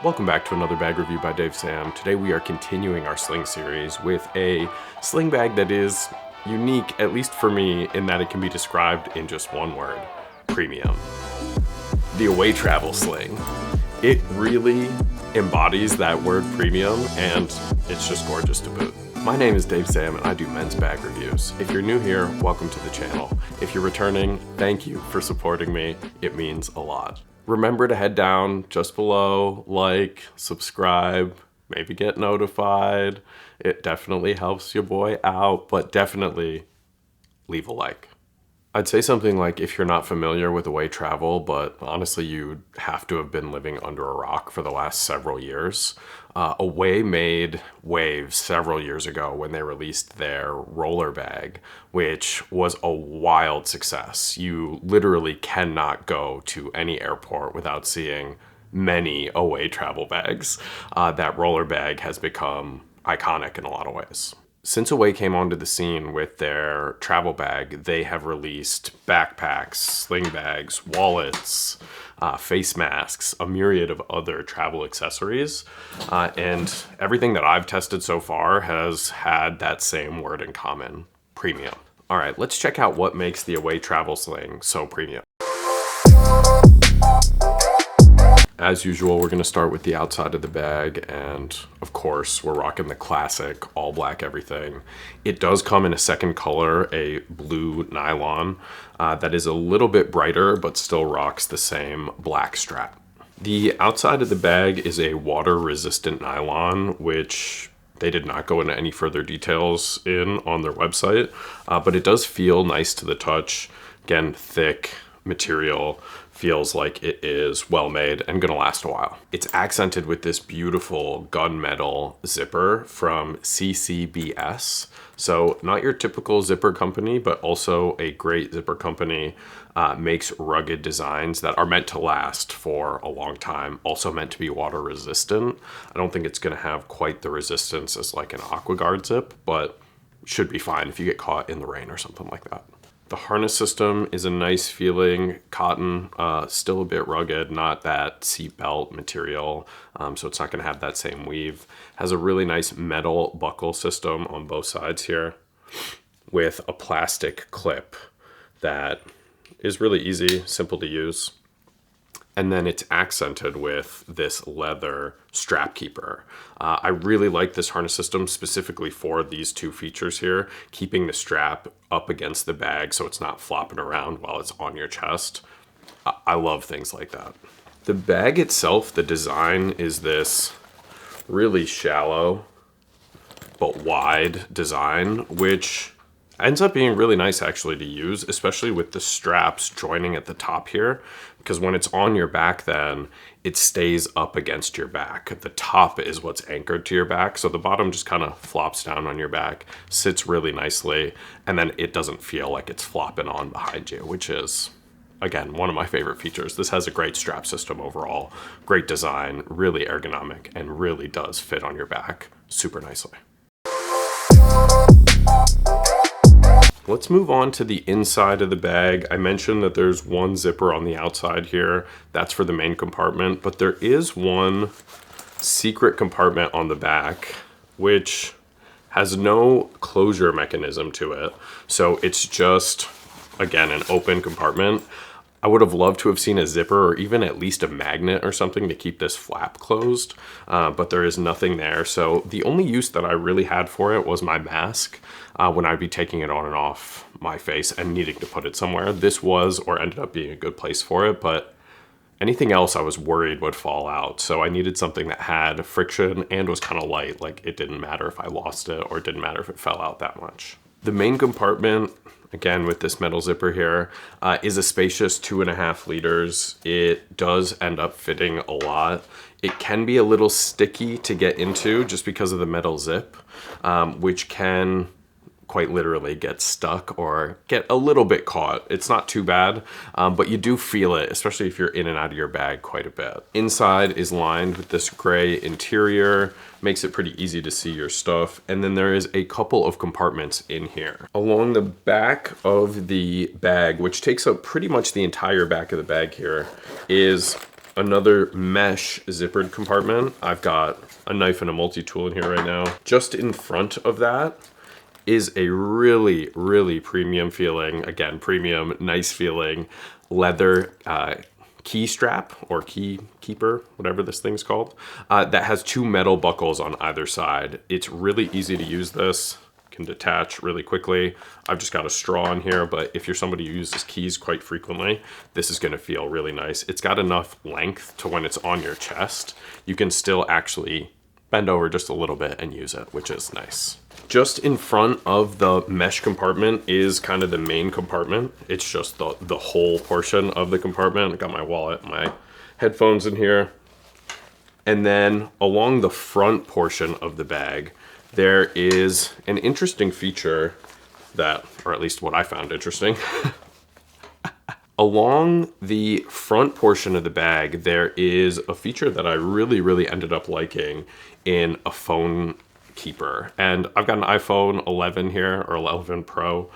Welcome back to another bag review by Dave Sam. Today we are continuing our sling series with a sling bag that is unique, at least for me, in that it can be described in just one word: premium. The away travel sling. It really embodies that word premium, and it's just gorgeous to boot. My name is Dave Sam and I do men's bag reviews. If you're new here, welcome to the channel. If you're returning, thank you for supporting me. It means a lot. Remember to head down just below, like, subscribe, maybe get notified. It definitely helps your boy out, but definitely leave a like. I'd say something like, if you're not familiar with away travel, but honestly you'd have to have been living under a rock for the last several years. Away made waves several years ago when they released their roller bag, which was a wild success. You literally cannot go to any airport without seeing many away travel bags. That roller bag has become iconic in a lot of ways. Since Away came onto the scene with their travel bag, they have released backpacks, sling bags, wallets, face masks, a myriad of other travel accessories. And everything that I've tested so far has had that same word in common: premium. All right, let's check out what makes the Away travel sling so premium. As usual, we're going to start with the outside of the bag, and of course we're rocking the classic all black everything. It does come in a second color, a blue nylon, that is a little bit brighter but still rocks the same black strap. The outside of the bag is a water resistant nylon, which they did not go into any further details in on their website, but it does feel nice to the touch. Again, thick material, feels like it is well made and gonna last a while. It's accented with this beautiful gunmetal zipper from CCBS. So not your typical zipper company, but also a great zipper company. Makes rugged designs that are meant to last for a long time, also meant to be water resistant. I don't think it's gonna have quite the resistance as like an AquaGuard zip, but should be fine if you get caught in the rain or something like that. The harness system is a nice feeling cotton, still a bit rugged, not that seatbelt material, so it's not going to have that same weave. Has a really nice metal buckle system on both sides here with a plastic clip that is really easy, simple to use. And then it's accented with this leather strap keeper. I really like this harness system specifically for these two features here, keeping the strap up against the bag so it's not flopping around while it's on your chest. I love things like that. The bag itself, the design is this really shallow but wide design, which ends up being really nice actually to use, especially with the straps joining at the top here, because when it's on your back then it stays up against your back. The top is what's anchored to your back, so the bottom just kind of flops down on your back, sits really nicely, and then it doesn't feel like it's flopping on behind you, which is, again, one of my favorite features. This has a great strap system overall, great design, really ergonomic, and really does fit on your back super nicely. Let's move on to the inside of the bag. I mentioned that there's one zipper on the outside here. That's for the main compartment, but there is one secret compartment on the back, which has no closure mechanism to it. So it's just, again, an open compartment. I would have loved to have seen a zipper or even at least a magnet or something to keep this flap closed, but there is nothing there. So the only use that I really had for it was my mask when I'd be taking it on and off my face and needing to put it somewhere. This was or ended up being a good place for it, but anything else I was worried would fall out. So I needed something that had friction and was kind of light. Like, it didn't matter if I lost it or it didn't matter if it fell out that much. The main compartment, again with this metal zipper here, is a spacious 2.5 liters. It does end up fitting a lot. It can be a little sticky to get into just because of the metal zip, which can quite literally get stuck or get a little bit caught. It's not too bad, but you do feel it, especially if you're in and out of your bag quite a bit. Inside is lined with this gray interior, makes it pretty easy to see your stuff. And then there is a couple of compartments in here. Along the back of the bag, which takes up pretty much the entire back of the bag here, is Another mesh zippered compartment. I've got a knife and a multi-tool in here right now. Just in front of that is a really, really premium feeling, again, premium, nice feeling leather key strap or key keeper, whatever this thing's called, that has 2 metal buckles on either side. It's really easy to use this. Can detach really quickly. I've just got a straw in here, but if you're somebody who uses keys quite frequently, this is going to feel really nice. It's got enough length to when it's on your chest, you can still actually bend over just a little bit and use it, which is nice. Just in front of the mesh compartment is kind of the main compartment. It's just the whole portion of the compartment. I got my wallet, my headphones in here. And then along the front portion of the bag, there is an interesting feature that, or at least what I found interesting. Along the front portion of the bag, there is a feature that I really, really ended up liking in a phone keeper. And I've got an iPhone 11 here, or 11 Pro.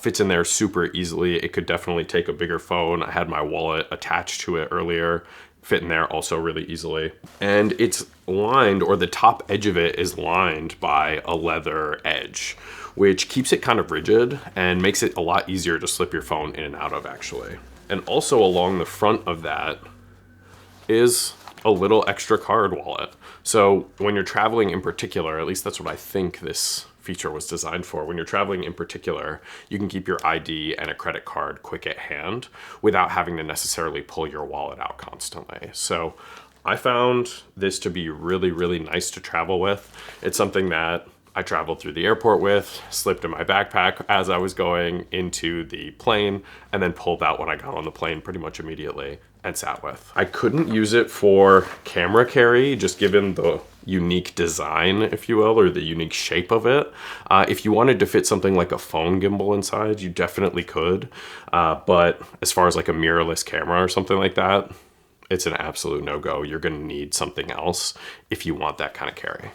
Fits in there super easily. It could definitely take a bigger phone. I had my wallet attached to it earlier. Fit in there also really easily. And it's lined, or the top edge of it is lined by a leather edge, which keeps it kind of rigid and makes it a lot easier to slip your phone in and out of, actually. And also along the front of that is a little extra card wallet. So when you're traveling in particular, at least that's what I think this feature was designed for. When you're traveling in particular, you can keep your ID and a credit card quick at hand without having to necessarily pull your wallet out constantly. So I found this to be really, really nice to travel with. It's something that I traveled through the airport with, slipped in my backpack as I was going into the plane, and then pulled out when I got on the plane pretty much immediately and sat with. I couldn't use it for camera carry, just given the unique design, if you will, or the unique shape of it. If you wanted to fit something like a phone gimbal inside, you definitely could. But as far as like a mirrorless camera or something like that, it's an absolute no-go. You're gonna need something else if you want that kind of carry.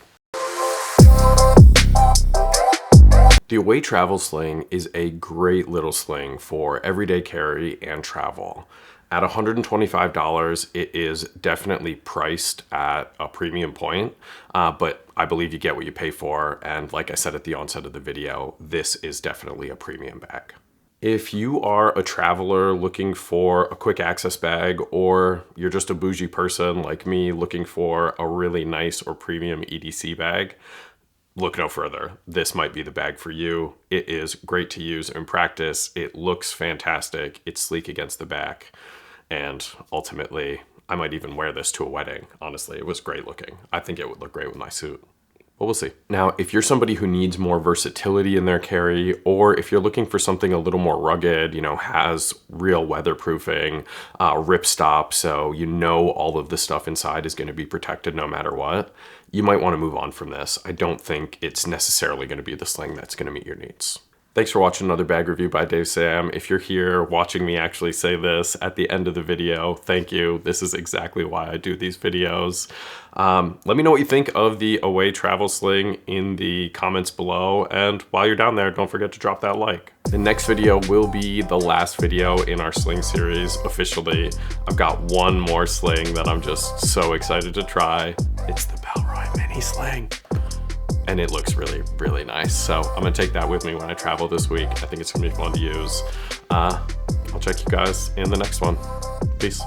The Away Travel Sling is a great little sling for everyday carry and travel. At $125, it is definitely priced at a premium point, but I believe you get what you pay for. And like I said at the onset of the video, this is definitely a premium bag. If you are a traveler looking for a quick access bag, or you're just a bougie person like me looking for a really nice or premium EDC bag, look no further. This might be the bag for you. It is great to use in practice. It looks fantastic. It's sleek against the back. And ultimately, I might even wear this to a wedding. Honestly, it was great looking. I think it would look great with my suit. But we'll see. Now, if you're somebody who needs more versatility in their carry, or if you're looking for something a little more rugged, you know, has real weatherproofing, ripstop, so you know all of the stuff inside is going to be protected no matter what, you might want to move on from this. I don't think it's necessarily going to be the sling that's going to meet your needs. Thanks for watching another bag review by Dave Sam. If you're here watching me actually say this at the end of the video, thank you. This is exactly why I do these videos. Let me know what you think of the Away Travel Sling in the comments below. And while you're down there, don't forget to drop that like. The next video will be the last video in our sling series officially. I've got one more sling that I'm just so excited to try. It's the Bellroy Mini Sling. And it looks really, really nice. So I'm gonna take that with me when I travel this week. I think it's gonna be fun to use. I'll check you guys in the next one. Peace.